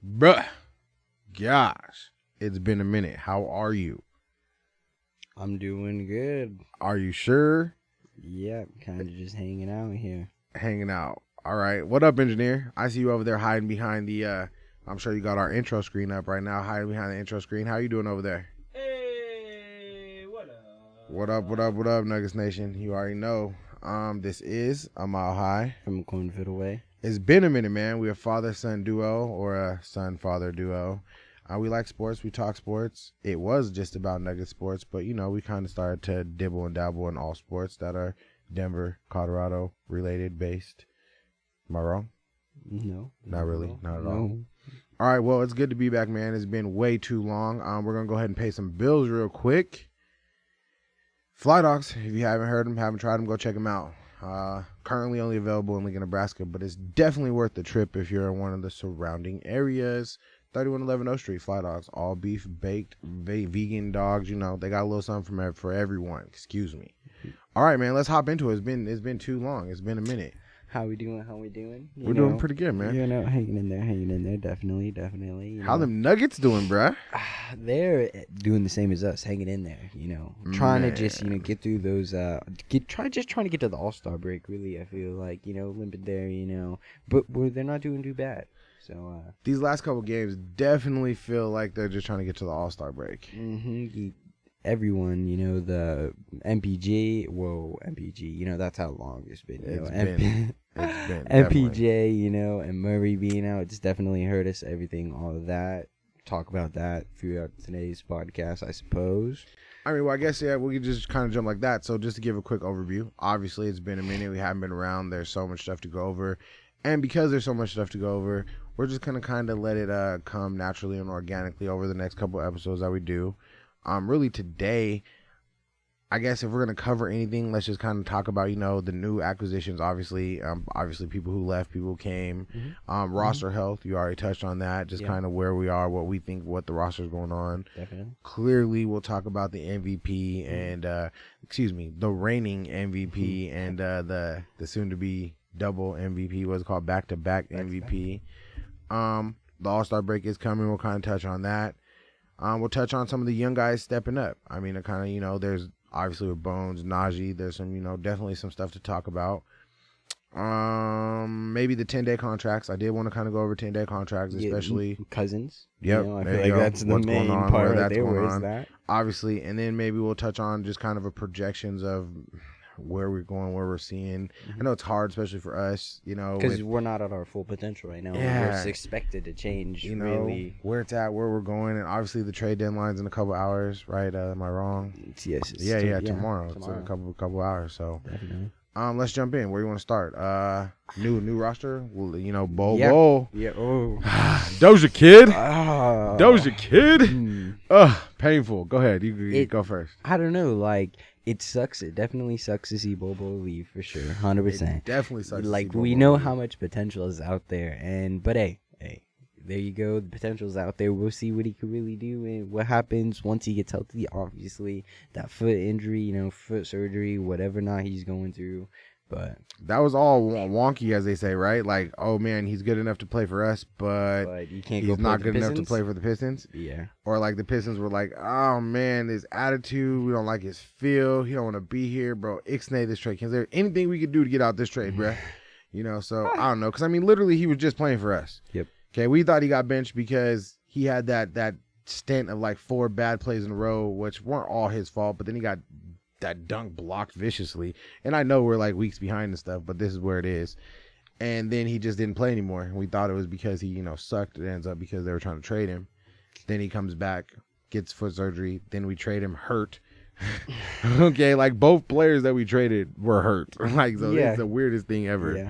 Bruh, gosh, it's been a minute. How are you? I'm doing good. Are you sure? Yep, kind of just hanging out here. Hanging out. All right. What up, engineer? I see you over there hiding behind the, I'm sure you got our intro screen up right now, hiding behind the intro screen. How you doing over there? Hey, what up? What up, Nuggets Nation? You already know. This is A Mile High. From Cornfield Away. It's been a minute, man. We're a father-son duo or a son-father duo. We like sports. We talk sports. It was just about Nugget sports, but, you know, we kind of started to dibble and dabble in all sports that are Denver, Colorado related, based. Am I wrong? No. Not really. Not at all. No. All right, well, it's good to be back, man. It's been way too long. We're going to go ahead and pay some bills real quick. Fly Dogs, if you haven't heard them, haven't tried them, go check them out. Currently only available in Lincoln, Nebraska, but it's definitely worth the trip if you're in one of the surrounding areas. 3111 O Street, Fly Dogs, all beef, baked, vegan dogs. You know, they got a little something for everyone. Excuse me. All right, man, let's hop into it. It's been too long. It's been a minute. How we doing? We're doing pretty good, man. You know, hanging in there. Definitely. How them Nuggets doing, bruh? They're doing the same as us, hanging in there. You know, trying to just get through those. Trying to get to the All-Star break. Really, I feel like limping there. But they're not doing too bad. So these last couple games definitely feel like they're just trying to get to the All-Star break. Everyone, the MPG, that's how long it's been. It's been MPJ, and Murray being out, it's definitely hurt us. Everything, all of that. Talk about that throughout today's podcast, I suppose. I mean, well, I guess, yeah, we could just kind of jump like that. So just to give a quick overview, obviously it's been a minute. We haven't been around. There's so much stuff to go over. And because there's so much stuff to go over, we're just going to kind of let it come naturally and organically over the next couple episodes that we do. Really today, I guess if we're going to cover anything, let's just kind of talk about, the new acquisitions, obviously people who left, people who came, roster health. You already touched on that, just kind of where we are, what we think, what the roster is going on. Definitely. Clearly, we'll talk about the MVP and, the reigning MVP and the soon to be double MVP, what's called back-to-back MVP. The All-Star break is coming. We'll kind of touch on that. We'll touch on some of the young guys stepping up. I mean, it kind of, there's obviously with Bones, Najee, there's some, definitely some stuff to talk about. Maybe the 10-day contracts. I did want to kind of go over 10-day contracts, especially Cousins. Yep. I feel like that's the main part right there. Where is that? Obviously, and then maybe we'll touch on just kind of a projections of where we're going, where we're seeing. I know it's hard, especially for us, because we're not at our full potential right now. Yeah. We're expected to change, really where it's at, where we're going, and obviously the trade deadline's in a couple hours, right? Am I wrong? Yes. Tomorrow. It's in a couple hours. So, definitely. Let's jump in. Where you want to start? New roster. Bowl. Yeah. Oh. Doja Kid. Ah. Doja Kid. Painful. Go ahead. You go first. I don't know. Like, it sucks. It definitely sucks to see Bobo leave for sure. 100%. It definitely sucks. Like, to see Bobo we know leave. how much potential is out there, but hey, there you go. The potential's out there. We'll see what he could really do and what happens once he gets healthy. Obviously, that foot injury, foot surgery, whatever not he's going through. But that was all wonky, as they say, right? Like, oh man, he's good enough to play for us, but he's not good enough to play for the Pistons. Yeah. Or like the Pistons were like, oh man, his attitude, we don't like his feel. He don't want to be here, bro. Ixnay this trade. Is there anything we could do to get out this trade, bro? So I don't know, because I mean, literally, he was just playing for us. Yep. Okay, we thought he got benched because he had that stint of like 4 bad plays in a row, which weren't all his fault, but then he got that dunk blocked viciously. And I know we're like weeks behind and stuff, but this is where it is. And then he just didn't play anymore. We thought it was because he, sucked. It ends up because they were trying to trade him. Then he comes back, gets foot surgery. Then we trade him hurt. Okay, like both players that we traded were hurt. Like, so it's the weirdest thing ever. Yeah.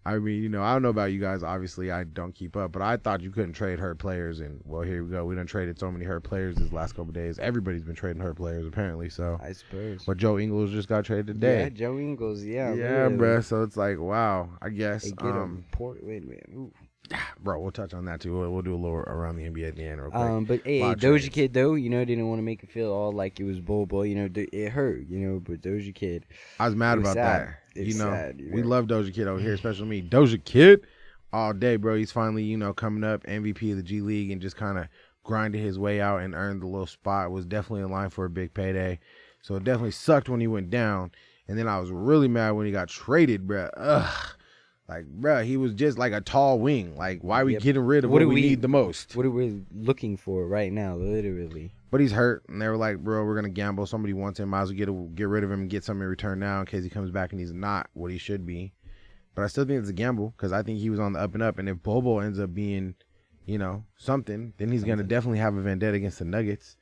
I mean, I don't know about you guys. Obviously, I don't keep up, but I thought you couldn't trade hurt players. And, well, here we go. We done traded so many hurt players this last couple of days. Everybody's been trading hurt players, apparently. So I suppose. But Joe Ingles just got traded today. Yeah, Joe Ingles, yeah. Yeah, really. bro. So it's like, wow, I guess. Hey, wait a minute. Ooh. Bro, we'll touch on that, too. We'll do a little around the NBA at the end real quick. But, hey, Doja Kid, though, didn't want to make it feel all like it was Bobo. It hurt, but Doja Kid. I was mad about sad. that. It's sad, we love Doja Kid over here, especially me. Doja Kid, all day, bro. He's finally, coming up MVP of the G League and just kind of grinded his way out and earned the little spot. Was definitely in line for a big payday. So it definitely sucked when he went down. And then I was really mad when he got traded, bro. Ugh. Like, bro, he was just like a tall wing. Like, why are we getting rid of what we need the most? What are we looking for right now, literally? But he's hurt, and they were like, bro, we're going to gamble. Somebody wants him. Might as well get rid of him and get something in return now in case he comes back and he's not what he should be. But I still think it's a gamble because I think he was on the up and up. And if Bobo ends up being, something, then he's going to definitely have a vendetta against the Nuggets.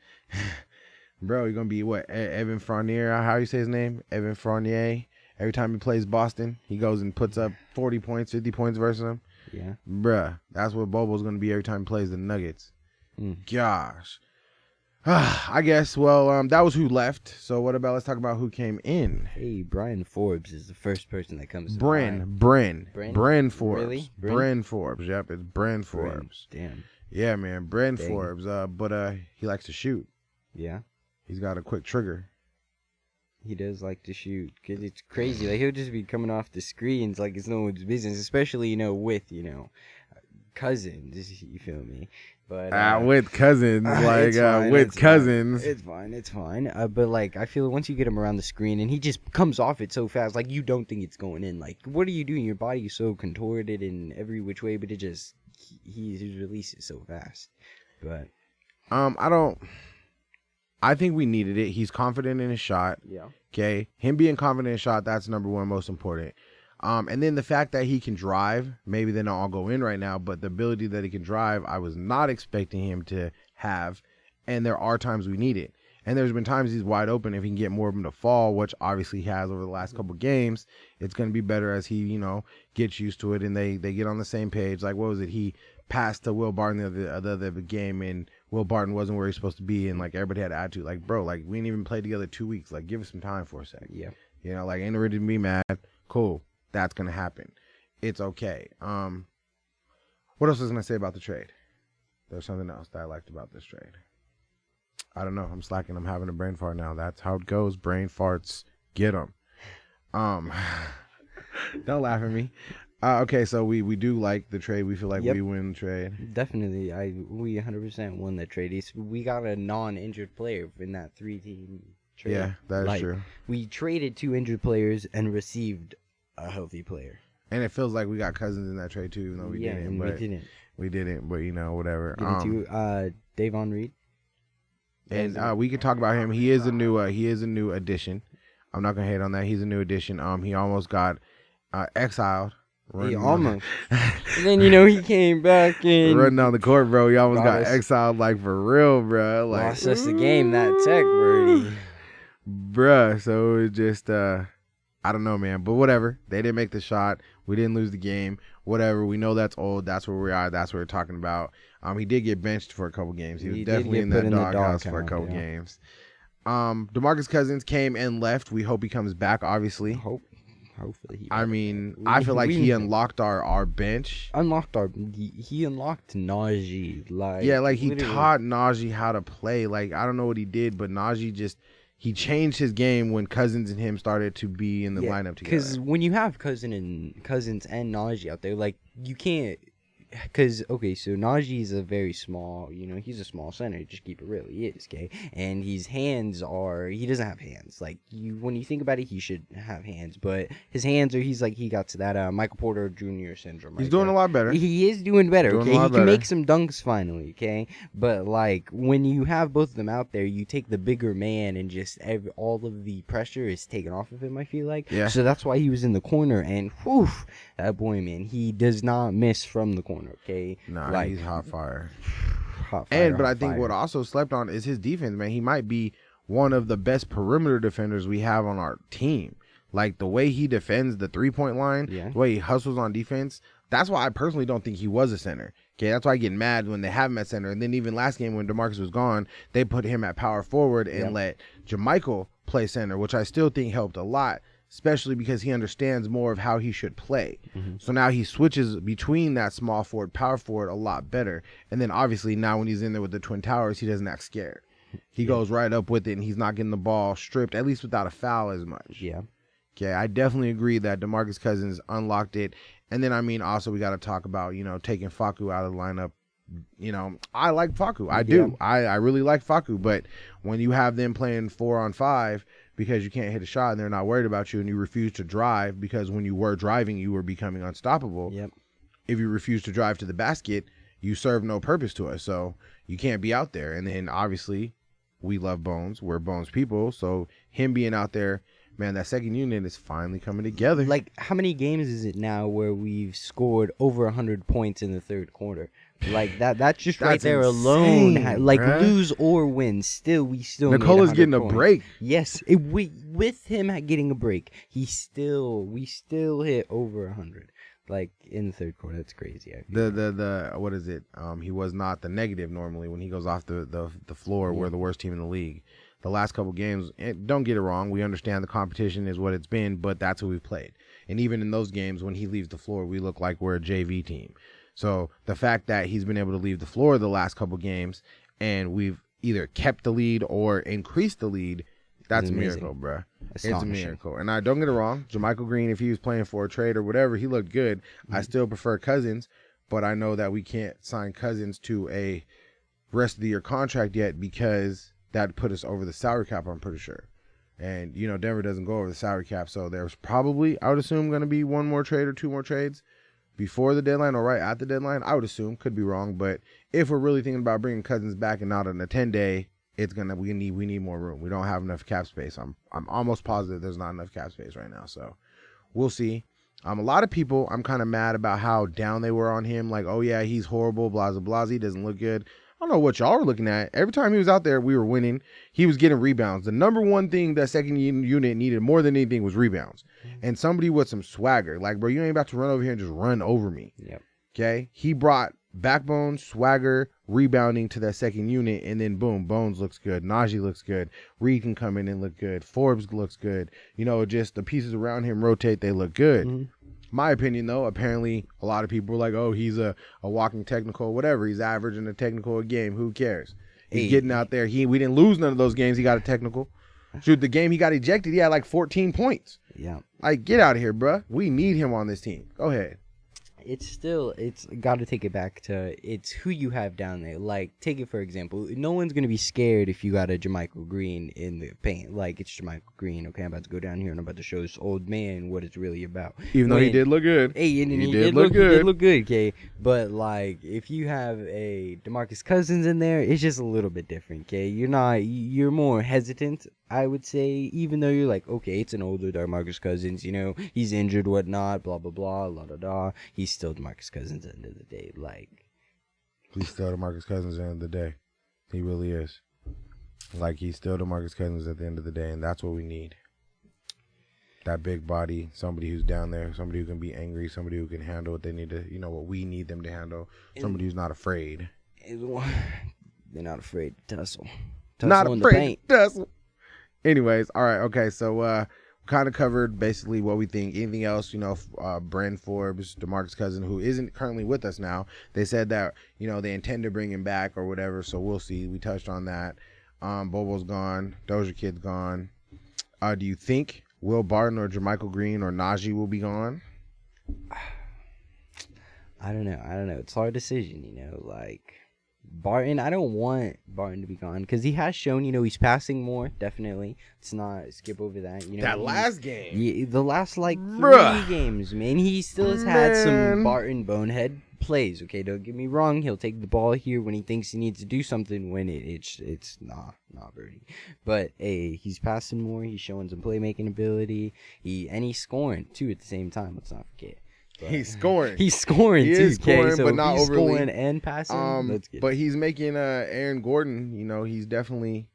Bro, you're going to be what? Evan Fournier, how you say his name? Evan Fournier. Every time he plays Boston, he goes and puts up 40 points, 50 points versus him. Yeah. Bruh, that's what Bobo's going to be every time he plays the Nuggets. Gosh. I guess, well, that was who left. So what about, let's talk about who came in. Hey, Brian Forbes is the first person that comes to Bren Forbes. Really? Bren Forbes. Yep, it's Bren Forbes. Damn. Yeah, man, Bren Forbes. But he likes to shoot. Yeah. He's got a quick trigger. He does like to shoot, because it's crazy. Like, he'll just be coming off the screens like it's no one's business, especially, with, Cousins, you feel me? But with Cousins, like, with Cousins. It's fine. But, like, I feel once you get him around the screen and he just comes off it so fast, like, you don't think it's going in. Like, what are you doing? Your body is so contorted in every which way, but it just, his release is so fast. But I think we needed it. He's confident in his shot. Yeah. Okay. Him being confident in his shot, that's number one most important. And then the fact that he can drive, maybe they don't all go in right now, but the ability that he can drive, I was not expecting him to have. And there are times we need it. And there's been times he's wide open. If he can get more of them to fall, which obviously he has over the last couple of games, it's going to be better as he, gets used to it and they get on the same page. Like, what was it? He passed to Will Barton the other game and Will Barton wasn't where he's supposed to be, and like everybody had attitude. Like, bro, like we didn't even play together 2 weeks. Like, give us some time for a sec. Yeah. Like ain't ready to be mad. Cool. That's gonna happen. It's okay. What else was I gonna say about the trade? There's something else that I liked about this trade. I don't know. I'm slacking. I'm having a brain fart now. That's how it goes. Brain farts. Get them. Don't laugh at me. Okay, so we do like the trade. We feel like we win the trade. Definitely. We 100% won the trade. We got a non-injured player in that 3-team trade. Yeah, that is true. We traded 2 injured players and received a healthy player. And it feels like we got Cousins in that trade too, even though we didn't. We didn't, but whatever. Davon Reed. And we could talk about him. He is a new addition. I'm not gonna hate on that. He's a new addition. He almost got exiled. He almost. And then, he came back and running on the court, bro. He almost got exiled, like, for real, bro. Like, lost us the game, that tech, birdie. Bruh, so it was just, I don't know, man. But whatever. They didn't make the shot. We didn't lose the game. Whatever. We know that's old. That's where we are. That's what we're talking about. He did get benched for a couple games. He was definitely in that doghouse for a couple games. DeMarcus Cousins came and left. We hope he comes back, obviously. Hopefully. I feel like he unlocked our bench. He unlocked Najee. He taught Najee how to play. Like, I don't know what he did, but Najee he changed his game when Cousins and him started to be in the lineup together. Because when you have Cousins and Najee out there, like, you can't. Because, okay, so Najee's a very small, he's a small center, just keep it real, he is, okay? And he doesn't have hands. Like, when you think about it, he should have hands, but his hands he got to that Michael Porter Jr. syndrome. He's doing a lot better. He is doing better, okay? He can make some dunks finally, okay? But, like, when you have both of them out there, you take the bigger man and just all of the pressure is taken off of him, I feel like. Yeah. So that's why he was in the corner, and, whew, that boy, man, he does not miss from the corner. Okay, nah, he's hot fire. But I think what also slept on is his defense, man. He might be one of the best perimeter defenders we have on our team. Like, the way he defends the 3-point line, the way he hustles on defense. That's why I personally don't think he was a center. Okay, that's why I get mad when they have him at center. And then even last game when DeMarcus was gone, they put him at power forward and let JaMychal play center, which I still think helped a lot, especially because he understands more of how he should play. Mm-hmm. So now he switches between that small forward, power forward a lot better. And then obviously now when he's in there with the Twin Towers, he doesn't act scared. He goes right up with it, and he's not getting the ball stripped, at least without a foul as much. Yeah. Okay, I definitely agree that DeMarcus Cousins unlocked it. And then, I mean, also we got to talk about, taking Facu out of the lineup. I like Facu. I do. I really like Facu. But when you have them playing 4-on-5 because you can't hit a shot and they're not worried about you and you refuse to drive because when you were driving, you were becoming unstoppable. Yep. If you refuse to drive to the basket, you serve no purpose to us. So you can't be out there. And then, obviously, we love Bones. We're Bones people. So him being out there, man, that second unit is finally coming together. Like, how many games is it now where we've scored over 100 points in the third quarter? Like, that's just right That's there insane, alone. Like, bruh. lose or win, we still made Nicola's 100 getting a points. break. Yes, with him getting a break, we still hit over 100. Like, in the third quarter, that's crazy. The what is it? He was not the negative normally when he goes off the floor. We're the worst team in the league. The last couple games, don't get it wrong, we understand the competition is what it's been, but that's who we've played. And even in those games, when he leaves the floor, we look like we're a JV team. So the fact that he's been able to leave the floor the last couple games and we've either kept the lead or increased the lead, that's a miracle, bro. It's a miracle. And I don't get it wrong, JaMychal Green, if he was playing for a trade or whatever, he looked good. I still prefer Cousins, but I know that we can't sign Cousins to a rest of the year contract yet because that put us over the salary cap, I'm pretty sure. And, Denver doesn't go over the salary cap, so there's probably, I would assume, going to be one more trade or two more trades before the deadline or right at the deadline. I would assume, could be wrong, but if we're really thinking about bringing Cousins back and not on a 10-day, we need more room. We don't have enough cap space. I'm almost positive there's not enough cap space right now, so we'll see. A lot of people, I'm kind of mad about how down they were on him. Like, oh yeah, he's horrible, blah, blah, blah. He doesn't look good. I don't know what y'all were looking at. Every time he was out there, we were winning. He was getting rebounds. The number one thing that second unit needed more than anything was rebounds. And somebody with some swagger. Like, bro, you ain't about to run over here and just run over me. Yep. Okay? He brought backbone, swagger, rebounding to that second unit, and then boom, Bones looks good. Najee looks good. Reed can come in and look good. Forbes looks good. Just the pieces around him rotate, they look good. Mm-hmm. My opinion, though, apparently a lot of people were like, oh, he's a walking technical, whatever. He's averaging a technical a game. Who cares? He's getting out there. We didn't lose none of those games. He got a technical. Shoot, the game he got ejected, he had like 14 points. Yeah. Like, get out of here, bruh. We need him on this team. Go ahead. It's got to take it back to it's who you have down there. Like, take it for example. No one's going to be scared if you got a JaMychal Green in the paint. Like, it's JaMychal Green. Okay, I'm about to go down here and I'm about to show this old man what it's really about. Even though he did look good. Hey, and he did look good. He did look good, okay? But, like, if you have a DeMarcus Cousins in there, it's just a little bit different, okay? You're more hesitant, I would say, even though you're like, okay, it's an older DeMarcus Cousins, he's injured, whatnot, blah, blah, blah, la, da, da. He's still DeMarcus Cousins at the end of the day. Like, he's still DeMarcus Cousins at the end of the day. He really is. Like, he's still DeMarcus Cousins at the end of the day, and that's what we need. That big body, somebody who's down there, somebody who can be angry, somebody who can handle what they need to, what we need them to handle, somebody who's not afraid. They're not afraid to tussle. Not in afraid the paint. to tussle. Anyways, all right, okay, so kind of covered basically what we think. Anything else, Bryn Forbes, DeMarcus Cousins, who isn't currently with us now, they said that, they intend to bring him back or whatever, so we'll see. We touched on that. Bobo's gone. Doja Kid's gone. Do you think Will Barton or JaMychal Green or Najee will be gone? I don't know. It's a hard decision, like... Barton, I don't want Barton to be gone because he has shown, he's passing more, definitely. Let's not skip over that. That last game. Yeah, the last, 3 games, man. He still has had some Barton bonehead plays, okay? Don't get me wrong. He'll take the ball here when he thinks he needs to do something when it's not Birdie. But, hey, he's passing more. He's showing some playmaking ability. He's scoring, too, at the same time. Let's not forget. But he's scoring. He's scoring he too. Is scoring, so but not he's overly. Scoring and passing. But he's making Aaron Gordon. He's definitely.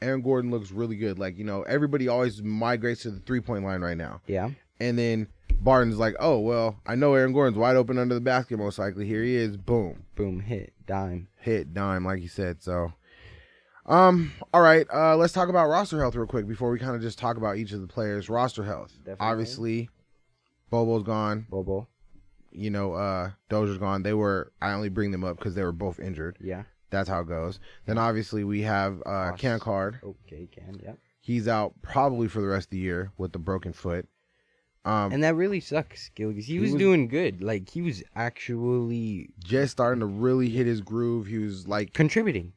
Aaron Gordon looks really good. Like everybody always migrates to the 3-point line right now. Yeah. And then Barton's like, oh well, I know Aaron Gordon's wide open under the basket most likely. Here he is. Boom. Boom. Hit dime, like you said. So. All right. Let's talk about roster health real quick before we kind of just talk about each of the players. Roster health. Definitely. Obviously. Bobo's gone. Bobo. Doja's gone. I only bring them up because they were both injured. Yeah. That's how it goes. Then obviously we have Ken Card. Okay, Ken, yeah. He's out probably for the rest of the year with the broken foot. And that really sucks, Gil, because he was doing good. Like, he was actually just starting to really hit his groove. He was like contributing,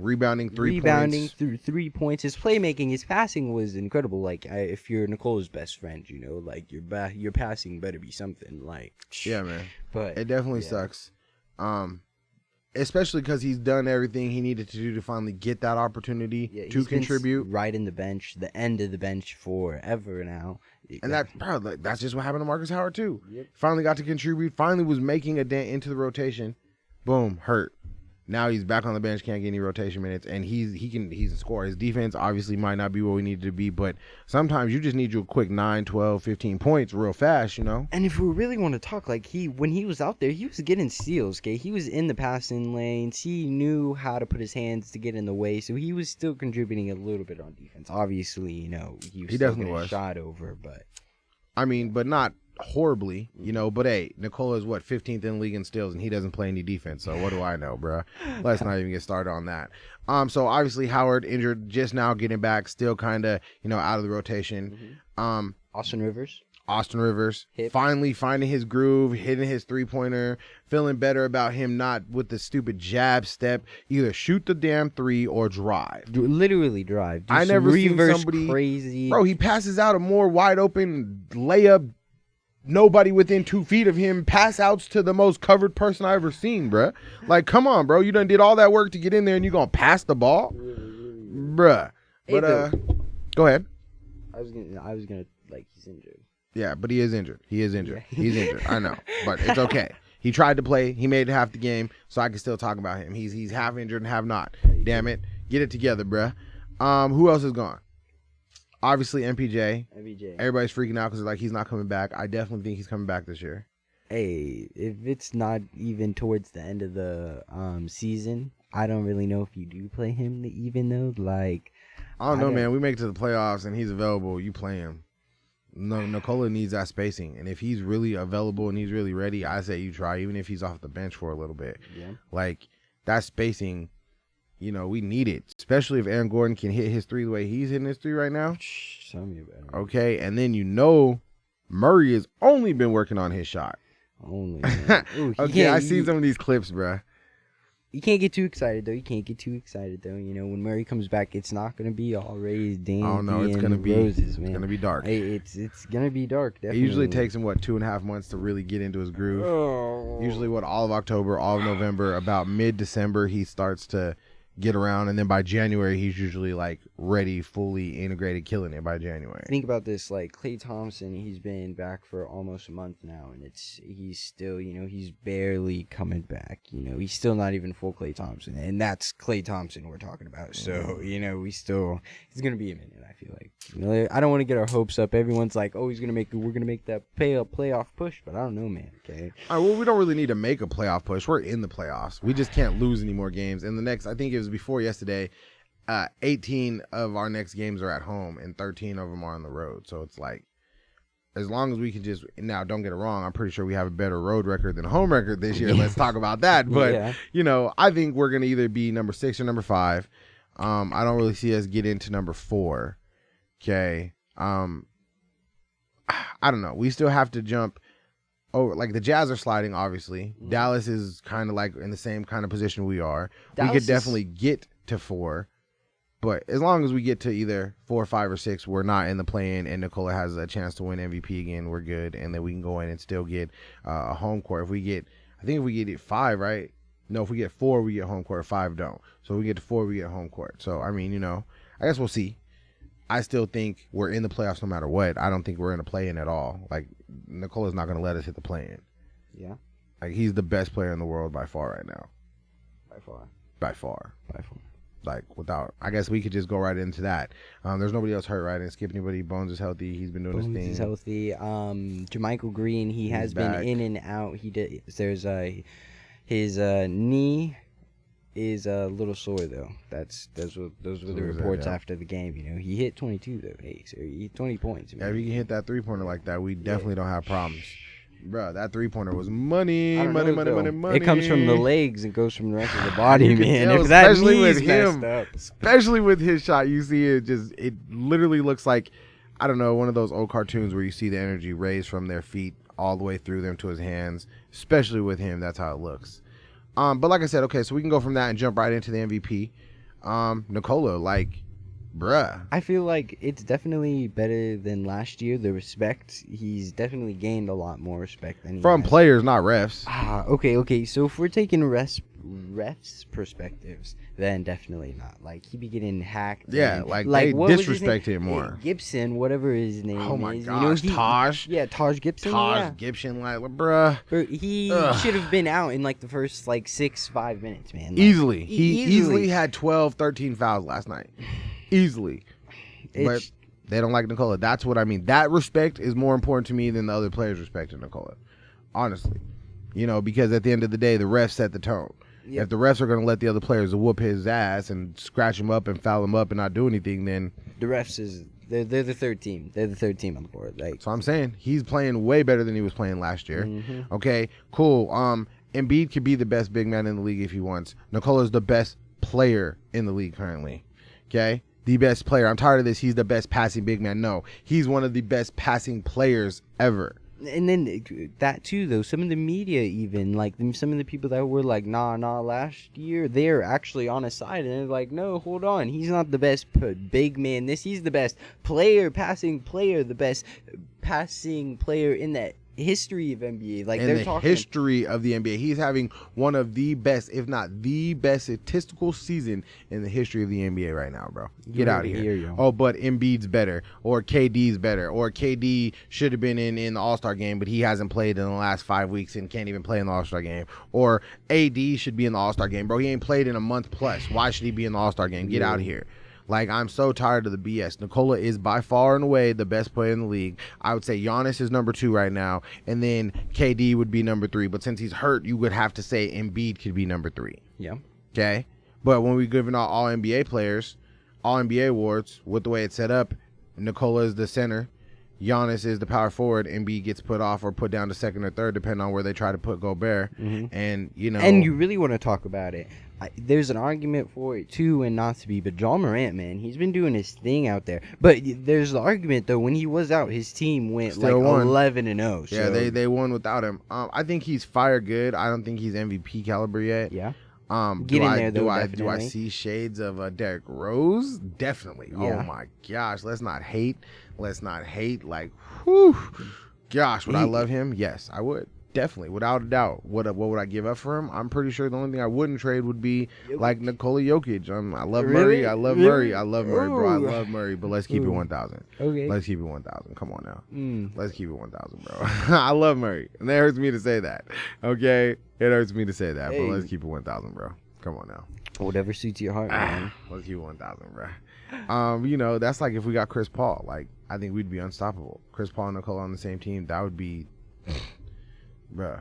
rebounding 3 points. through 3 points. His playmaking, his passing was incredible. Like, if you're Nicola's best friend, you know, like your passing better be something. Like, yeah, man. But it definitely sucks. Especially because he's done everything he needed to do to finally get that opportunity to contribute. Right in the bench, the end of the bench forever now. And that's just what happened to Marcus Howard too. Yep. Finally got to contribute. Finally was making a dent into the rotation. Boom, hurt. Now he's back on the bench, can't get any rotation minutes, and he can score. His defense obviously might not be what we need to be, but sometimes you just need you a quick 9, 12, 15 points real fast, you know? And if we really want to talk, like, when he was out there, he was getting steals, okay? He was in the passing lanes. He knew how to put his hands to get in the way, so he was still contributing a little bit on defense. Obviously, you know, he still definitely was shot over, but I mean, but not horribly, you know, but hey, Nikola is 15th in the league in steals, and he doesn't play any defense, so what do I know, bruh? Let's not even get started on that. So obviously Howard injured, just now getting back, still kind of, you know, out of the rotation. Austin Rivers hit. Finally finding his groove, hitting his 3-pointer, feeling better about him not with the stupid jab step, either shoot the damn 3 or drive. Literally drive. I never seen somebody crazy. Bro, he passes out a more wide open layup, nobody within 2 feet of him, pass outs to the most covered person I ever seen, bruh. Like, come on, bro. You done did all that work to get in there and you gonna pass the ball? Bruh. But go ahead. I was gonna like, he's injured. Yeah, but he is injured. He's injured. I know. But it's okay. Yeah. He tried to play. He made it half the game, so I can still talk about him. He's half injured and half not. Damn it. Get it together, bruh. Who else is gone? Obviously, MPJ. Everybody's freaking out because like he's not coming back. I definitely think he's coming back this year. Hey, if it's not even towards the end of the season, I don't really know if you do play him even though. Like, I don't know, man. We make it to the playoffs and he's available. You play him. No, Nikola needs that spacing, and if he's really available and he's really ready, I say you try, even if he's off the bench for a little bit. Yeah. Like that spacing, you know, we need it, especially if Aaron Gordon can hit his 3 the way he's hitting his 3 right now. Tell me about it. Okay, and then you know Murray has only been working on his shot. Only. Man. Ooh, okay, I seen some of these clips, bruh. You can't get too excited though. You know, when Murray comes back, it's not gonna be all raised dandy. Oh no, it's gonna be roses, man. It's gonna be dark. It's gonna be dark. Definitely. It usually takes him 2.5 months to really get into his groove. Oh. Usually, all of October, all of November, about mid-December, he starts to get around, and then by January, he's usually like ready, fully integrated, killing it by January. Think about this, like Klay Thompson, he's been back for almost a month now, and he's still, you know, he's barely coming back. You know, he's still not even full Klay Thompson, and that's Klay Thompson we're talking about. So, you know, it's gonna be a minute. I feel like, you know, I don't want to get our hopes up. Everyone's like, oh, we're gonna make that playoff push, but I don't know, man. Okay. All right, well, we don't really need to make a playoff push. We're in the playoffs. We just can't lose any more games. And the next, I think it was before yesterday, 18 of our next games are at home and 13 of them are on the road. So it's like, as long as we can just, now don't get it wrong, I'm pretty sure we have a better road record than home record this year. Let's talk about that. But, you know, I think we're going to either be number 6 or number 5. I don't really see us get into number 4. Okay. I don't know. We still have to jump over. Like the Jazz are sliding, obviously. Dallas is kind of like in the same kind of position we are. We could definitely get to 4. But as long as we get to either 4, 5, or 6, we're not in the play-in, and Nikola has a chance to win MVP again, we're good. And then we can go in and still get a home court. If we get 5, right? No, if we get 4, we get home court. 5 don't. So if we get to 4, we get home court. So, I mean, you know, I guess we'll see. I still think we're in the playoffs no matter what. I don't think we're in a play-in at all. Like, Nikola's not going to let us hit the play-in. Yeah. Like, he's the best player in the world by far right now. By far. Like, without, I guess we could just go right into that. There's nobody else hurt, right? And skip anybody. Bones is healthy. He's been doing his thing. Bones is healthy. Jermichael Green, he's has been in and out. There's his knee is a little sore though. Those were the reports after the game. You know, he hit 22 though. Hey, so he hit 20 points. Yeah, if he can hit that 3-pointer like that, we definitely don't have problems. Bro, that 3-pointer was money, I don't money, know, money, though. money, money. It comes from the legs and goes from the rest of the body, You can man. tell, If that especially with knee's messed him. up. Especially with his shot, you see it literally looks like, I don't know, one of those old cartoons where you see the energy raised from their feet all the way through them to his hands. Especially with him, that's how it looks. But like I said, okay, so we can go from that and jump right into the MVP. Nikola, like, bruh. I feel like it's definitely better than last year. The respect, he's definitely gained a lot more respect than he From has. players, not refs. Okay. So if we're taking refs perspectives, then definitely not. Like, he be getting hacked. Yeah, and, like they what was his disrespect name? him more. Gibson, whatever his name is. Oh my you gosh, know, Taj. Yeah, Taj Gibson. yeah. Gibson, like, bruh. Bro, he Ugh. should have been out in like the first like 5 minutes, man. Like, Easily. He easily. easily had 12, 13 fouls last night. Easily. But It's- they don't like Nikola. That's what I mean. That respect is more important to me than the other players respecting Nikola. Honestly. You know, because at the end of the day, the refs set the tone. Yep. If the refs are going to let the other players whoop his ass and scratch him up and foul him up and not do anything, then... the refs they're the third team. They're the third team on the board. Like, So I'm saying he's playing way better than he was playing last year. Mhm. Okay, cool. Embiid could be the best big man in the league if he wants. Nikola's the best player in the league currently. Okay? The best player. I'm tired of this. He's the best passing big man. No, he's one of the best passing players ever. and then that too, though. Some of the media, even like some of the people that were like, nah, last year, they're actually on his side, and they're like, no, hold on, he's not the best big man. He's the best passing player, the best passing player in that history of NBA. Like, In they're the talking. history of the NBA, he's having one of the best, if not the best, statistical season in the history of the NBA right now, bro. Get out of here. Oh, but Embiid's better, or KD's better, or KD should have been in the All-Star game, but he hasn't played in the last 5 weeks and can't even play in the All-Star game. Or AD should be in the All-Star game, bro. He ain't played in a month plus. Why should he be in the All-Star game? Get out of here. Like, I'm so tired of the BS. Nikola is by far and away the best player in the league. I would say Giannis is number 2 right now, and then KD would be number 3. But since he's hurt, you would have to say Embiid could be number 3. Yeah. Okay? But when we're giving out all NBA players, all NBA awards, with the way it's set up, Nikola is the center, Giannis is the power forward, Embiid gets put off or put down to second or third, depending on where they try to put Gobert. Mhm. And, you know. And you really want to talk about it. There's an argument for it too, and not to be, but John Morant, man, he's been doing his thing out there. But there's the argument though, when he was out, his team went Still like won. 11-0. So, Yeah, they won without him. I think he's fire good. I don't think he's MVP caliber yet. yeah. Do Get in I there, though, do I definitely. see shades of Derrick Rose? Definitely. Yeah. Oh my gosh, let's not hate. Like, whew. Gosh, would I love him? Yes, I would. Definitely, without a doubt. What would I give up for him? I'm pretty sure the only thing I wouldn't trade would be like Nikola Jokic. I love Really? Murray. I love Really? Murray. I love Murray, bro. I Ooh. love Murray. But let's keep it Ooh. 1,000. Okay. Let's keep it 1,000. Come on now. Mm. Let's keep it 1,000, bro. I love Murray, and it hurts me to say that. Okay, it hurts me to say that, Hey. but let's keep it 1,000, bro. Come on now. Whatever suits your heart, man. Let's keep it 1,000, bro. You know, that's like if we got Chris Paul. Like, I think we'd be unstoppable. Chris Paul and Nikola on the same team, that would be, bro.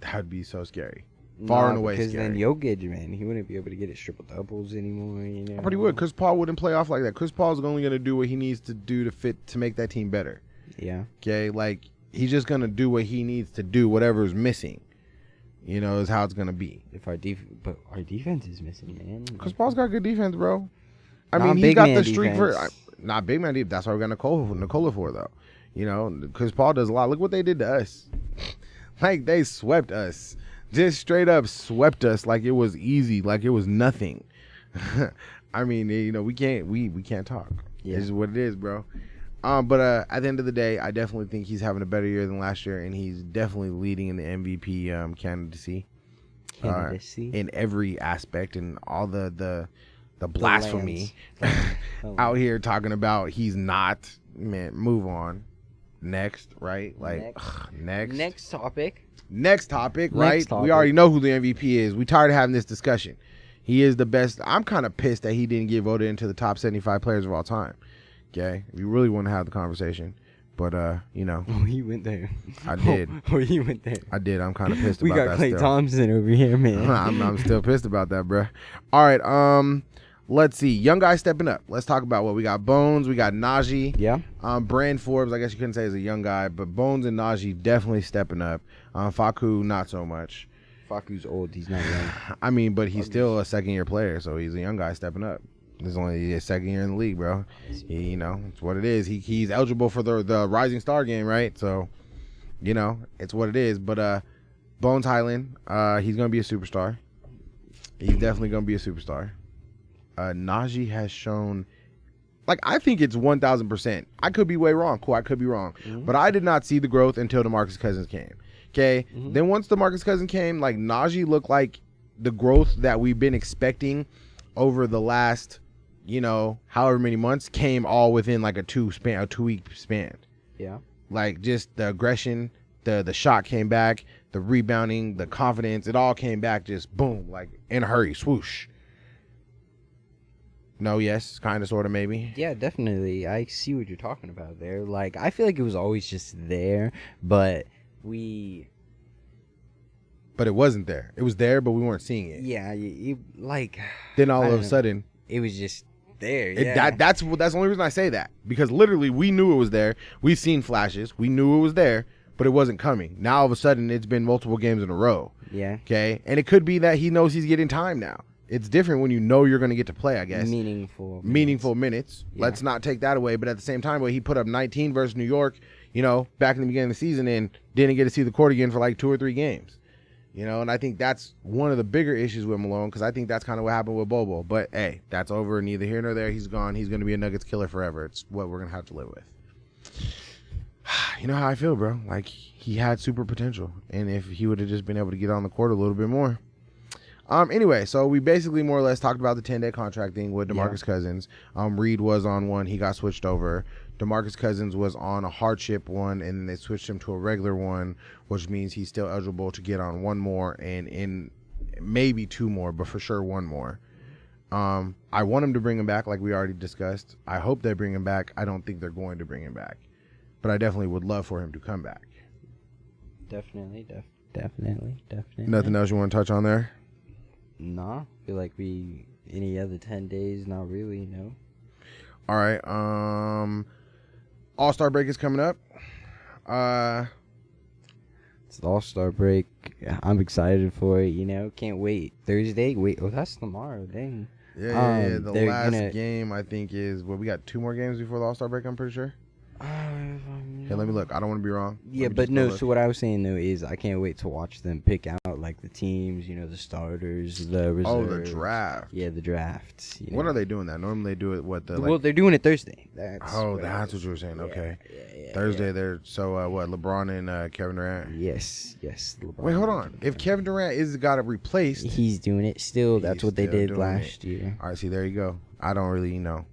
That would be so scary. Far and away because scary. then Jokic, man, he wouldn't be able to get his triple doubles anymore. You know. I pretty would. Chris Paul wouldn't play off like that. Chris Paul's only going to do what he needs to do to make that team better. Yeah. Okay, like he's just going to do what he needs to do, whatever's missing. You know, is how it's going to be. If our defense is missing, man. Chris Paul's got good defense, bro. I Not mean, he big got man the streak defense. not big man defense. That's why we got Nikola for, though. You know, Chris Paul does a lot. Look what they did to us. Like, they swept us. Just straight up swept us like it was easy, like it was nothing. I mean, you know, we can't talk. Yeah. It's just what it is, bro. But at the end of the day, I definitely think he's having a better year than last year, and he's definitely leading in the MVP candidacy. In every aspect, and all the blasphemy out here talking about he's not. Man, move on. Next, right? Like next. Next topic. Next topic, right? Next topic. We already know who the MVP is. We tired of having this discussion. He is the best. I'm kind of pissed that he didn't get voted into the top 75 players of all time. Okay, if you really want to have the conversation, but you know, Oh, he went there. I did. Oh, he went there. I did. I'm kind of pissed We about got that. Klay still. Thompson over here, man. I'm still pissed about that, bro. All right, Let's see. Young guys stepping up. Let's talk about what we got. Bones. We got Najee. Yeah. Brand Forbes, I guess you couldn't say is a young guy, but Bones and Najee definitely stepping up. Faku, not so much. Faku's old. He's not young. I mean, but he's still a second-year player, so he's a young guy stepping up. This is only his second year in the league, bro. It's what it is. He's eligible for the Rising Star game, right? So, it's what it is. But Bones Highland, he's going to be a superstar. He's definitely going to be a superstar. Najee has shown, I think it's 1,000%. I could be way wrong. Cool, I could be wrong. Mm-hmm. But I did not see the growth until DeMarcus Cousins came. Okay? Mm-hmm. Then once DeMarcus Cousins came, Najee looked like the growth that we've been expecting over the last, however many months came all within a 2-week span. Yeah. Just the aggression, the shot came back, the rebounding, the confidence, it all came back just boom, in a hurry, swoosh. No, yes, kind of, sort of, maybe. Yeah, definitely. I see what you're talking about there. I feel like it was always just there, but But it wasn't there. It was there, but we weren't seeing it. Yeah, Then all of a sudden, it was just there. Yeah. That's the only reason I say that, because literally we knew it was there. We've seen flashes. We knew it was there, but it wasn't coming. Now all of a sudden, it's been multiple games in a row. Yeah. Okay, and it could be that he knows he's getting time now. It's different when you know you're going to get to play, I guess. Meaningful minutes. Yeah. Let's not take that away. But at the same time, he put up 19 versus New York, back in the beginning of the season, and didn't get to see the court again for 2 or 3 games. And I think that's one of the bigger issues with Malone, because I think that's kind of what happened with Bobo. But, hey, that's over. Neither here nor there. He's gone. He's going to be a Nuggets killer forever. It's what we're going to have to live with. You know how I feel, bro. He had super potential. And if he would have just been able to get on the court a little bit more. Anyway, so we basically more or less talked about the 10-day contract thing with DeMarcus Cousins. Reed was on one. He got switched over. DeMarcus Cousins was on a hardship one, and then they switched him to a regular one, which means he's still eligible to get on one more and in maybe 2 more, but for sure 1 more. I want him to bring him back like we already discussed. I hope they bring him back. I don't think they're going to bring him back, but I definitely would love for him to come back. Definitely. Nothing else you want to touch on there? Nah, I feel like any other 10 days, not really, no. All right. All-Star break is coming up. It's the All-Star break. I'm excited for it, can't wait. Thursday? That's tomorrow, dang. Yeah. The last game, I think, is, we got 2 more games before the All-Star break, I'm pretty sure. Hey, let me look. I don't want to be wrong. Yeah, but no, so what I was saying, though, is I can't wait to watch them pick out, the teams, the starters, the reserves. Oh, the draft. Yeah, the drafts. When are they doing that? Normally they do it, well, they're doing it Thursday. That's what you were saying. Okay. Yeah, Thursday, they're, so, LeBron and Kevin Durant? Yes, LeBron. Wait, hold on. If Kevin Durant is got it replaced. He's doing it still. That's what they did last year. All right, see, there you go. I don't really know.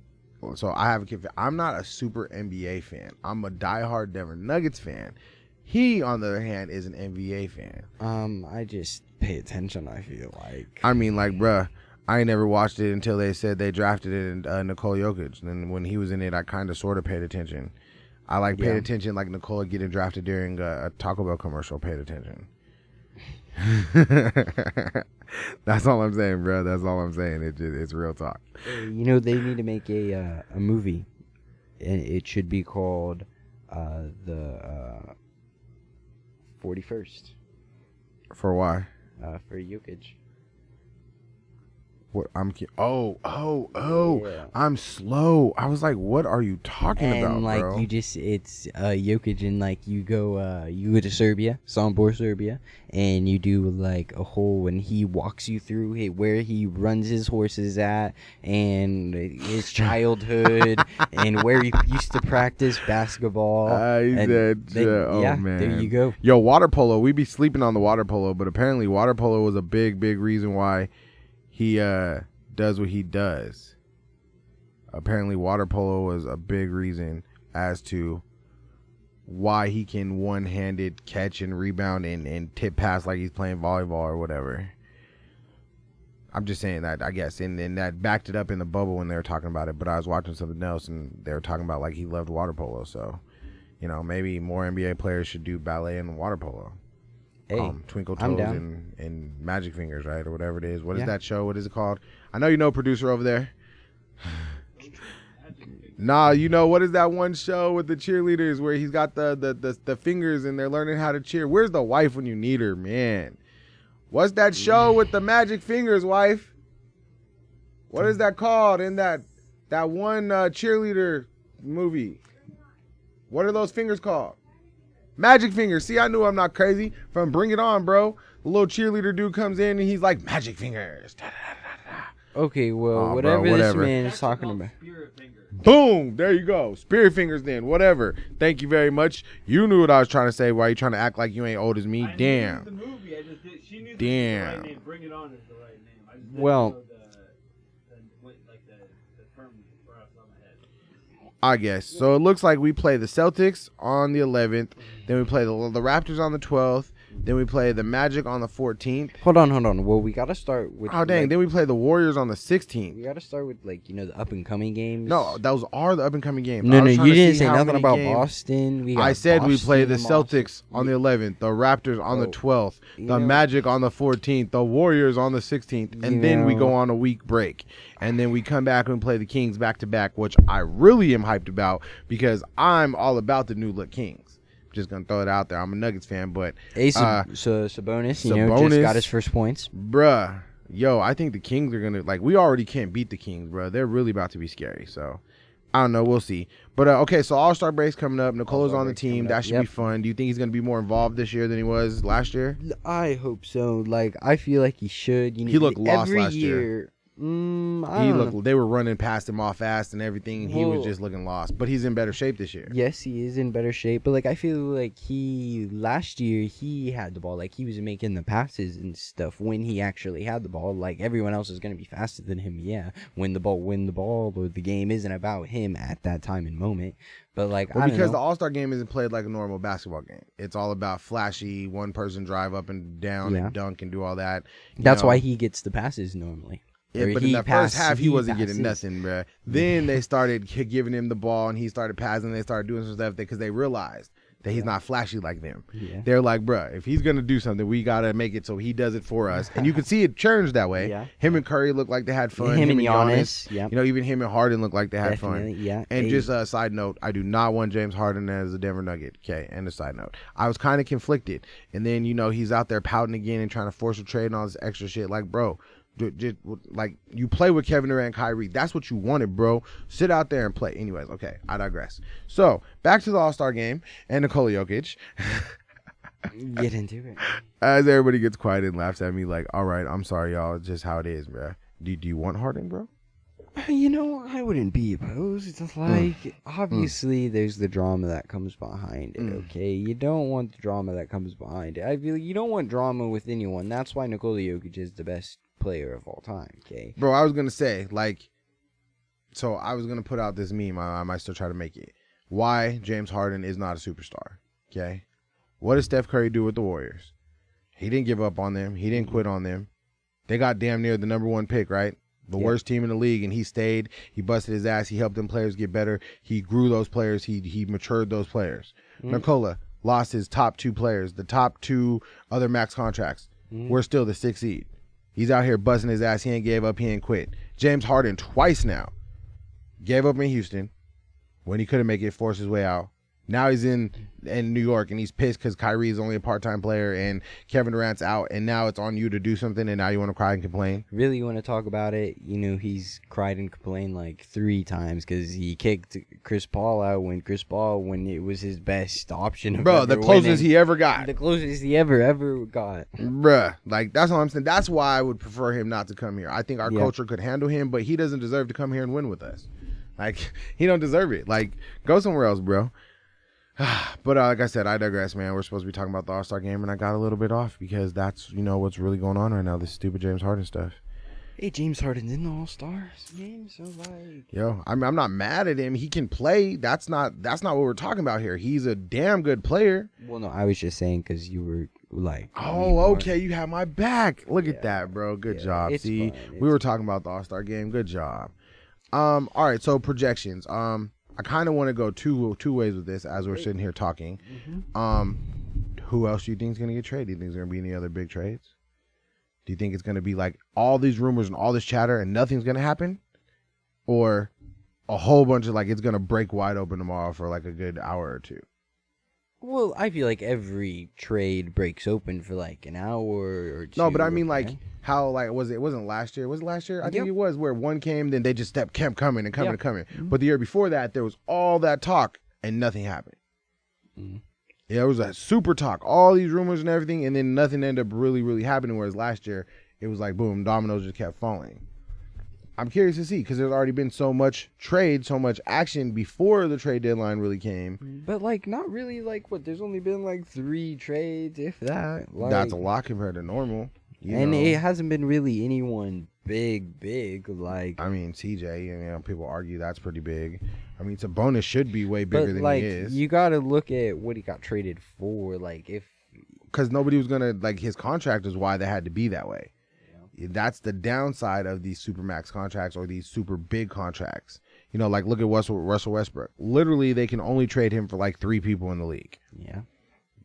So I'm not a super NBA fan. I'm a diehard Denver Nuggets fan. He, on the other hand, is an NBA fan. I just pay attention, I feel like. I mean, bruh, I ain't never watched it until they said they drafted it in Nikola Jokic. And when he was in it, I kind of sort of paid attention. I paid attention Nikola getting drafted during a Taco Bell commercial. Paid attention. That's all I'm saying, bro. That's all I'm saying. It's real talk. They need to make a movie, and it should be called the 41st. For why? For Jokic. What I'm slow. I was like, what are you talking about, bro? And it's Jokic, and you go to Serbia, Sombor, Serbia, and you do a whole, when he walks you through where he runs his horses at, and his childhood, and where he used to practice basketball. Man, there you go. Yo, water polo. We be sleeping on the water polo, but apparently water polo was a big reason why he does what he does. Apparently, water polo was a big reason as to why he can one-handed catch and rebound and tip pass like he's playing volleyball or whatever. I'm just saying that, I guess. And that backed it up in the bubble when they were talking about it. But I was watching something else, and they were talking about he loved water polo. So, maybe more NBA players should do ballet and water polo. Hey, Twinkle Toes and Magic Fingers, right? Or whatever it is. What is that show? What is it called? I know you know, producer over there. Nah, you know what is that one show with the cheerleaders where he's got the fingers and they're learning how to cheer? Where's the wife when you need her, man? What's that show with the magic fingers, wife? What is that called in that one cheerleader movie? What are those fingers called? Magic fingers. See, I knew I'm not crazy. From Bring It On, bro. The little cheerleader dude comes in and he's like, magic fingers. Okay, well, Aw, bro, whatever this whatever. man is talking about. Spirit finger. Boom! There you go. Spirit fingers then. Whatever. Thank you very much. You knew what I was trying to say. Why you trying to act like you ain't old as me? I Damn. knew the movie. I just did. She knew Damn. the right name. Bring It On is the right name. I just didn't Well- know the term right off the top of my head. I guess. So it looks like we play the Celtics on the 11th. Then we play the Raptors on the 12th. Then we play the Magic on the 14th. Hold on. Well, we gotta start with. Oh, dang. like, Then we play the Warriors on the 16th. we gotta start with the up and coming games. No, those are the up-and-coming games. No, I was trying you to didn't see say how nothing many about games- Boston. We got I said we play the Boston and Celtics on the 11th, the Raptors on the Oh, 12th, you the know- Magic on the 14th, the Warriors on the 16th, and You then we know- go on a week break. And then we come back and play the Kings back-to-back, which I really am hyped about because I'm all about the new look Kings. Just going to throw it out there. I'm a Nuggets fan, but, Ace Sabonis, just Sabonis- got his first points. bruh, yo, I think the Kings are going to, we already can't beat the Kings, bruh. They're really about to be scary, so I don't know. We'll see. But, okay, so All-Star break's coming up. Nicolo's All-Star on the break's team. coming That up. should Yep. be fun. Do you think he's going to be more involved this year than he was last year? I hope so. I feel like he should. He looked lost every last year. year. I don't know. They were running past him all fast and everything, and he was Well- just looking lost. But he's in better shape this year. Yes, he is in better shape, but I feel like last year he had the ball, he was making the passes and stuff when he actually had the ball. Everyone else is gonna be faster than him, yeah. Win the ball, or the game isn't about him at that time and moment. But I don't Because know. the All-Star game isn't played like a normal basketball game. It's all about flashy, one person drive up and down Yeah. and dunk and do all that. That's why he gets the passes normally. Yeah, Or but in he the pass- first half, he wasn't getting passes. nothing, bruh. Then they started giving him the ball, and he started passing. They started doing some stuff because they realized that he's not flashy like them. Yeah. They're like, bruh, if he's gonna do something, we gotta make it so he does it for us. And you can see it churns that way. Yeah. Him and Curry looked like they had fun. Him and Giannis, yeah. Even him and Harden looked like they had Definitely, fun. yeah. And Hey. just a side note, I do not want James Harden as a Denver Nugget. Okay, and a side note, I was kind of conflicted. And then he's out there pouting again and trying to force a trade and all this extra shit. Bro. Just you play with Kevin Durant and Kyrie. That's what you wanted, bro. Sit out there and play. Anyways, okay, I digress. So back to the All-Star game and Nikola Jokic. Get into it. As everybody gets quiet and laughs at me, all right, I'm sorry, y'all. It's just how it is, bro. Do you want Harden, bro? I wouldn't be opposed. Obviously, there's the drama that comes behind it, okay? You don't want the drama that comes behind it. I feel you don't want drama with anyone. That's why Nikola Jokic is the best player of all time, okay? Bro, I was going to say, so I was going to put out this meme. I might still try to make it. Why James Harden is not a superstar, okay? What did Steph Curry do with the Warriors? He didn't give up on them. He didn't quit on them. They got damn near the number one pick, right? The worst team in the league, and he stayed. He busted his ass. He helped them players get better. He grew those players. He matured those players. Nikola lost his top two players, the top two other max contracts. We're still the 6th seed. He's out here busting his ass. He ain't gave up. He ain't quit. James Harden twice now gave up in Houston when he couldn't make it, force his way out. Now he's in New York, and he's pissed because Kyrie is only a part-time player and Kevin Durant's out, and now it's on you to do something, and now you want to cry and complain? Really want to talk about it? He's cried and complained 3 times because he kicked Chris Paul out when it was his best option. Of Bro, the ever closest winning. he ever got. The closest he ever got. Bruh, that's what I'm saying. That's why I would prefer him not to come here. I think our culture could handle him, but he doesn't deserve to come here and win with us. He don't deserve it. Go somewhere else, bro. But like I said, I digress, man. We're supposed to be talking about the All-Star game, and I got a little bit off because that's, what's really going on right now, this stupid James Harden stuff. Hey, James Harden's in the All-Stars game, so Yo, I'm not mad at him. He can play. That's not what we're talking about here. He's a damn good player. Well, no, I was just saying because you were Oh, okay, you have my back. Look at that, bro. Good job. it's See, fun. we were talking about the All-Star game. Good job. All right, so projections. I kind of want to go two ways with this as we're sitting here talking. Who else do you think is going to get traded? Do you think there's going to be any other big trades? Do you think it's going to be all these rumors and all this chatter and nothing's going to happen? or a whole bunch of like it's gonna break wide open tomorrow for like a good hour or two? Well, I feel like every trade breaks open for like an hour or two. No, but I mean you like know? how like was it? It wasn't last year. Was it last year? I think Yep. it was where one came, then they just kept coming and coming Yeah. and coming. Mhm. But the year before that, there was all that talk and nothing happened. Mhm. Yeah, it was a super talk, all these rumors and everything, and then nothing ended up really happening. Whereas last year, it was like boom, dominoes just kept falling. I'm curious to see because there's already been so much trade, so much action before the trade deadline really came. But like not really like what there's only been like 3 trades if that. Like, That's a lot compared to normal. and know. it hasn't been really anyone big like. I mean, TJ, you know, people argue that's pretty big. I mean, Sabonis should be way bigger But than like he is. you got to look at what he got traded for. Like if Because nobody was going to, like, his contract is why they had to be that way. That's the downside of these supermax contracts or these super big contracts. You know, like look at Russell Westbrook. Literally, they can only trade him for like 3 people in the league. yeah.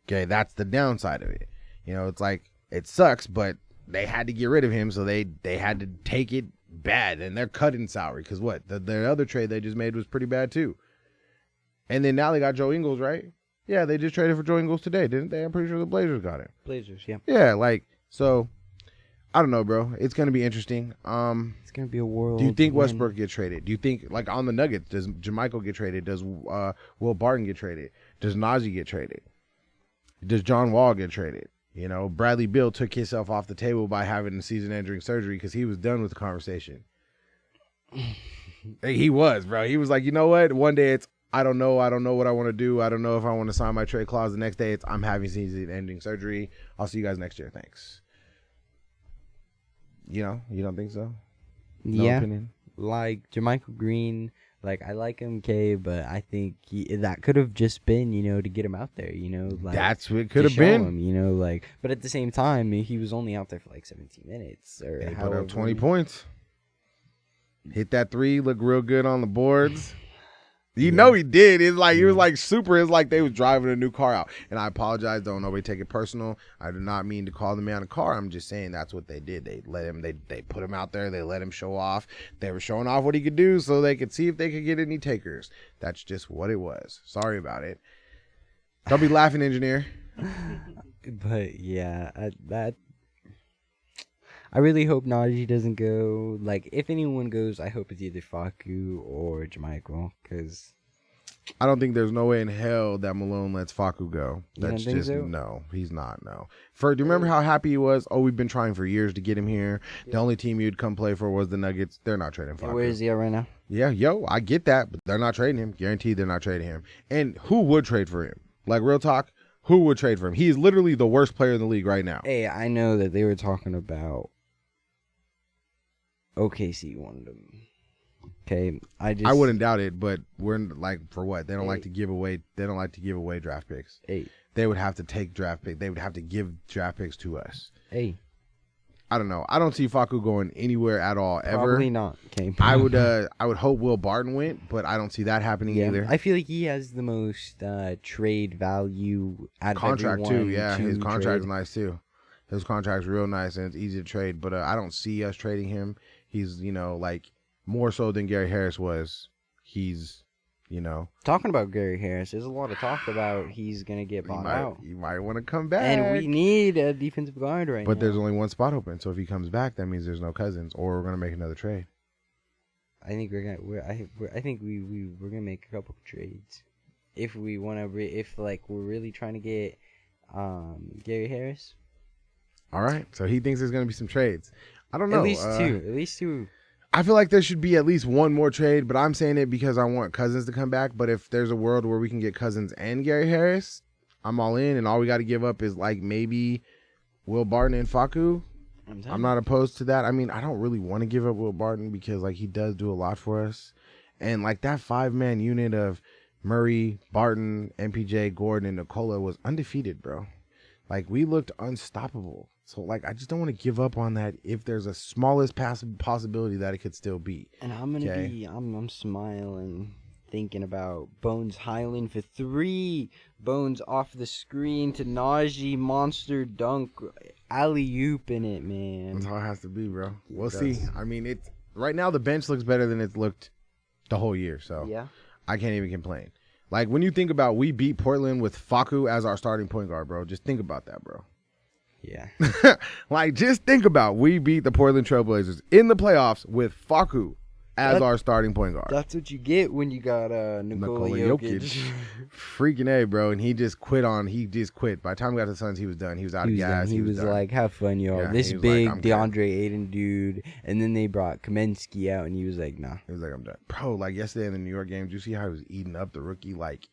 Okay, that's the downside of it. You know, it's like it sucks, but they had to get rid of him, so they had to take it bad, and they're cutting salary because what the other trade they just made was pretty bad too. And then now they got Joe Ingles, right? Yeah, they just traded for Joe Ingles today, didn't they? I'm pretty sure the Blazers got him. Blazers, yeah. Yeah, like so. I don't know, bro. It's gonna be interesting. It's gonna be a world. Do you think when- Westbrook get traded? Do you think like on the Nuggets, does Jermichael get traded? Does Will Barton get traded? Does Najee get traded? Does John Wall get traded? You know, Bradley Beal took himself off the table by having a season-ending surgery because he was done with the conversation. He was, bro. He was like, you know what? One day it's I don't know what I want to do. I don't know if I want to sign my trade clause. The next day it's I'm having season-ending surgery. I'll see you guys next year. Thanks. You know, you don't think so? No yeah. opinion? Like Jermichael Green, like I like him, but I think that could have just been, to get him out there, like That's what it to could have show been. him, like. But at the same time, he was only out there for like 17 minutes or He put however. up 20 points. Hit that 3, look real good on the boards. You know he did. It's like he was like super. It's like they was driving a new car out. And I apologize. Don't nobody take it personal. I do not mean to call the man a car. I'm just saying that's what they did. They let him. They put him out there. They let him show off. They were showing off what he could do so they could see if they could get any takers. That's just what it was. Sorry about it. Don't be laughing, engineer. But yeah, I really hope Najee doesn't go. Like, if anyone goes, I hope it's either Faku or Jermichael, because I don't think there's no way in hell that Malone lets Faku go. You don't That's think just so? no. He's not. No. Do you remember how happy he was? Oh, we've been trying for years to get him here. The only team you'd come play for was the Nuggets. They're not trading Faku. where is he at right now? Yeah, I get that, but they're not trading him. Guaranteed, they're not trading him. And who would trade for him? Like real talk, who would trade for him? He is literally the worst player in the league right now. Hey, I know that they were talking about OKC wanted him. Okay, I wouldn't doubt it, but we're like for what? They don't like Hey. to give away. They don't like to give away draft picks. Hey, They would have to take draft picks. They would have to give draft picks to us. hey, I don't know. I don't see Faku going anywhere at all ever. probably not. Okay, I would hope Will Barton went, but I don't see that happening yeah, either. I feel like he has the most trade value out Contract of too, everyone. yeah. to His contract is trade. nice too. His contract's real nice and it's easy to trade. But I don't see us trading him. He's like more so than Gary Harris was. He's Talking about Gary Harris, there's a lot of talk about he's gonna get bought out, you might want to come back. and we need a defensive guard right now. But there's only one spot open, so if he comes back, that means there's no Cousins, or we're gonna make another trade. I think I think we're gonna make a couple of trades if we want to. If like we're really trying to get Gary Harris. All right, so he thinks there's gonna be some trades. I don't know. At least two. I feel like there should be at least one more trade, but I'm saying it because I want Cousins to come back. But if there's a world where we can get Cousins and Gary Harris, I'm all in, and all we got to give up is like maybe Will Barton and Faku. I'm not opposed to that. I mean, I don't really want to give up Will Barton because like he does do a lot for us, and like that 5-man unit of Murray, Barton, MPJ, Gordon, and Nikola was undefeated, bro. Like we looked unstoppable. So, like, I just don't want to give up on that if there's a smallest possibility that it could still be. And I'm gonna I'm smiling, thinking about Bones Highland for 3. Bones off the screen to Najee, monster dunk, alley-oop in it, man. That's how it has to be, bro. We'll It see. does. I mean, right now the bench looks better than it's looked the whole year. So Yeah. I can't even complain. Like, when you think about we beat Portland with Facu as our starting point guard, bro, just think about that, bro. Yeah. Like, just think about we beat the Portland Trailblazers in the playoffs with Facu as our starting point guard. That's what you get when you got Nikola Jokic. Freaking A, bro. And he just quit. By the time we got to the Suns, he was done. He was out of gas. He was done. like, have fun, y'all. Yeah, this he was big like, I'm DeAndre Ayton dude. And then they brought Kaminsky out, and he was like, nah. He was like, I'm done. Bro, like yesterday in the New York game, did you see how he was eating up the rookie? Like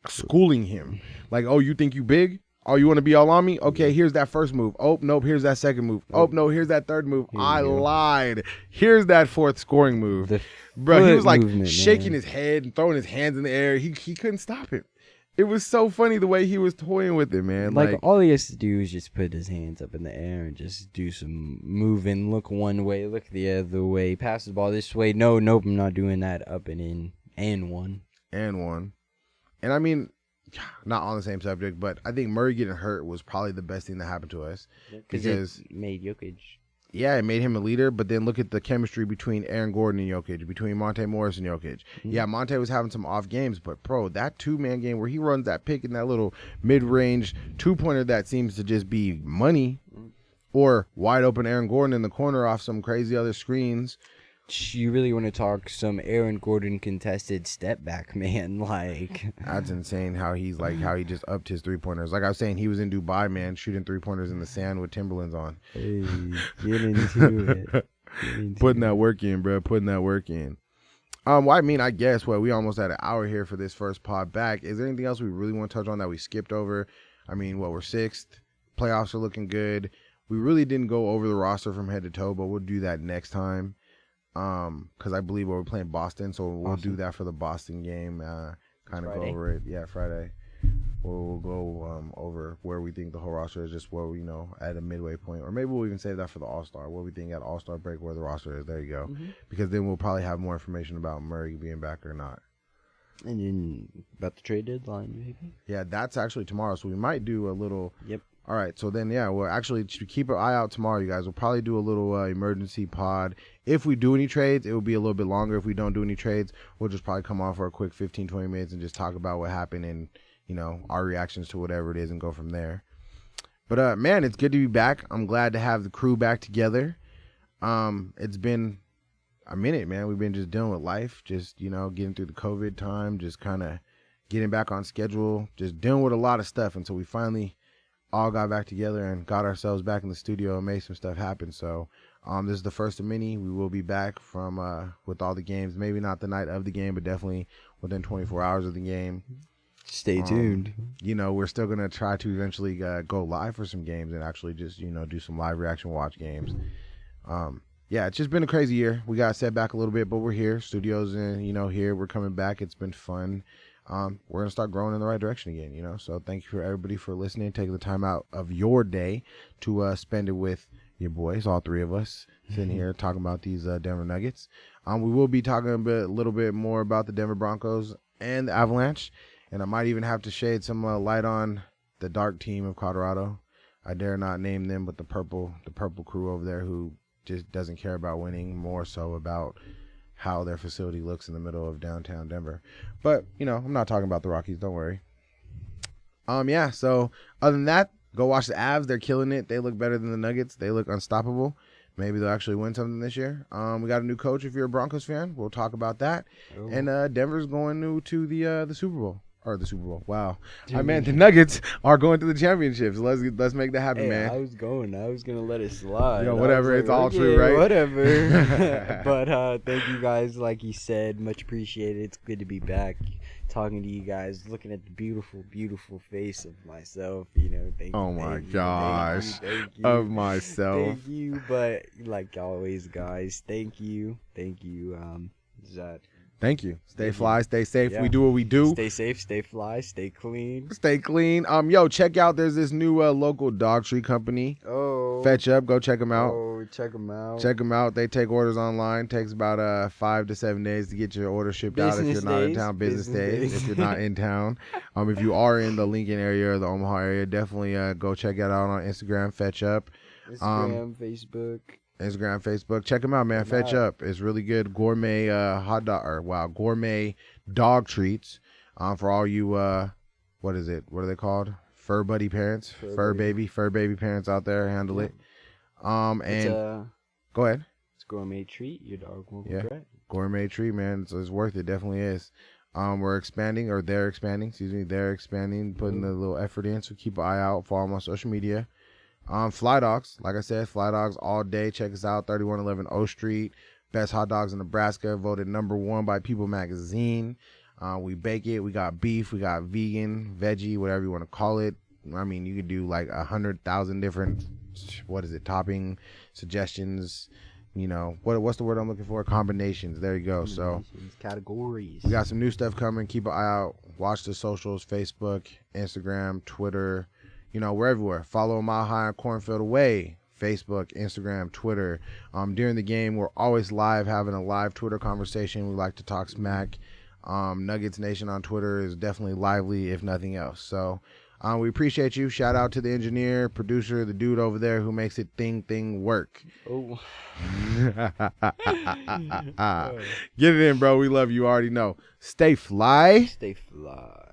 schooling him. Like, oh, you think you big? Oh, you want to be all on me? Okay, here's that first move. Oh, nope, here's that second move. Oh, no, here's that third move. I lied. Here's that fourth scoring move. Bro, he was like shaking his head and throwing his hands in the air. He couldn't stop it. It was so funny the way he was toying with it, man. Like all he has to do is just put his hands up in the air and just do some moving. Look one way, look the other way. Pass the ball this way. Nope, I'm not doing that. Up and in. And one. And I mean, not on the same subject, but I think Murray getting hurt was probably the best thing that happened to us. Because it made Jokic. Yeah, it made him a leader, but then look at the chemistry between Aaron Gordon and Jokic, between Monte Morris and Jokic. Mm-hmm. Yeah, Monte was having some off games, but bro, that two-man game where he runs that pick in that little mid-range two-pointer that seems to just be money, or wide open Aaron Gordon in the corner off some crazy other screens. You really want to talk some Aaron Gordon contested step back, man? Like, that's insane how he just upped his 3-pointers. Like I was saying, he was in Dubai, man, shooting 3-pointers in the sand with Timberlands on. Hey, get into it. Putting that work in, bro. Putting that work in. Well, I mean, I guess we almost had an hour here for this first pod back. Is there anything else we really want to touch on that we skipped over? I mean, we're sixth. Playoffs are looking good. We really didn't go over the roster from head to toe, but we'll do that next time. Because I believe we're playing Boston, so we'll do that for the Boston game. Kind of go over it. Yeah, Friday. We'll go over where we think the whole roster is, just where we at a midway point, or maybe we'll even save that for the All-Star. Where we think at All-Star break where the roster is. There you go. Mm-hmm. Because then we'll probably have more information about Murray being back or not. And then about the trade deadline, maybe. Yeah, that's actually tomorrow, so we might do a little. Yep. All right, so then, yeah, we'll actually keep an eye out tomorrow, you guys. We'll probably do a little emergency pod. If we do any trades, it will be a little bit longer. If we don't do any trades, we'll just probably come on for a quick 15, 20 minutes and just talk about what happened and, our reactions to whatever it is and go from there. But, man, it's good to be back. I'm glad to have the crew back together. It's been a minute, man. We've been just dealing with life, just, getting through the COVID time, just kind of getting back on schedule, just dealing with a lot of stuff until we finally all got back together and got ourselves back in the studio and made some stuff happen. So this is the first of many. We will be back from with all the games, maybe not the night of the game, but definitely within 24 hours of the game. Stay tuned. We're still going to try to eventually go live for some games and actually just, do some live reaction watch games. Yeah, it's just been a crazy year. We got set back a little bit, but we're here. Studios in, here. We're coming back. It's been fun. We're going to start growing in the right direction again, So thank you for everybody for listening, taking the time out of your day to spend it with your boys, all three of us, sitting here talking about these Denver Nuggets. We will be talking a little bit more about the Denver Broncos and the Avalanche, and I might even have to shade some light on the dark team of Colorado. I dare not name them, but the purple crew over there who just doesn't care about winning, more so about how their facility looks in the middle of downtown Denver. But, I'm not talking about the Rockies. Don't worry. Yeah, so other than that, go watch the Avs. They're killing it. They look better than the Nuggets. They look unstoppable. Maybe they'll actually win something this year. We got a new coach if you're a Broncos fan. We'll talk about that. Oh. And Denver's going to the Super Bowl. Or the Super Bowl. Wow. I meant the Nuggets are going to the championships. Let's make that happen, man. I was gonna let it slide. Whatever. It's all true, right? Whatever. But thank you guys. Like you said, much appreciated. It's good to be back, talking to you guys, looking at the beautiful, beautiful face of myself. Thank you. Oh my gosh. Thank you. Of myself. Thank you. But like always, guys, thank you. Zach. Thank you. Stay fly, stay safe. Yeah. We do what we do. Stay safe, stay fly, stay clean. Stay clean. Check out. There's this new local dog treat company. Oh. Fetch Up. Go check them out. Oh, check them out. Check them out. They take orders online. Takes about 5 to 7 days to get your order shipped out if you're not in town. Business days. If you're not in town. If you are in the Lincoln area or the Omaha area, definitely go check it out on Instagram. Fetch Up. Instagram, Facebook. Instagram, Facebook. Check them out, man. Check 'em Fetch out. Up. It's really good gourmet gourmet dog treats. For all you what is it? What are they called? Fur buddy parents, fur baby parents out there. Handle Yeah. it. It's And a go ahead. gourmet treat. Your dog won't Yeah. regret. Gourmet treat, man. It's worth it. Definitely is. We're expanding, or they're expanding. Excuse me, they're expanding, putting a little effort in. So keep an eye out. Follow them on social media. Fly Dogs, like I said, Fly Dogs all day. Check us out, 3111 O Street. Best hot dogs in Nebraska, voted #1 by People Magazine. We bake it. We got beef. We got vegan, veggie, whatever you want to call it. I mean, you could do like 100,000 different, topping suggestions. You know, what's the word I'm looking for? Combinations. There you go. So Categories. we got some new stuff coming. Keep an eye out. Watch the socials, Facebook, Instagram, Twitter. You know, we're everywhere. Follow Mile High and Cornfield Away. Facebook, Instagram, Twitter. During the game, we're always live, having a live Twitter conversation. We like to talk smack. Nuggets Nation on Twitter is definitely lively, if nothing else. So we appreciate you. Shout out to the engineer, producer, the dude over there who makes it thing work. Oh. Get it in, bro. We love you. You already know. Stay fly. Stay fly.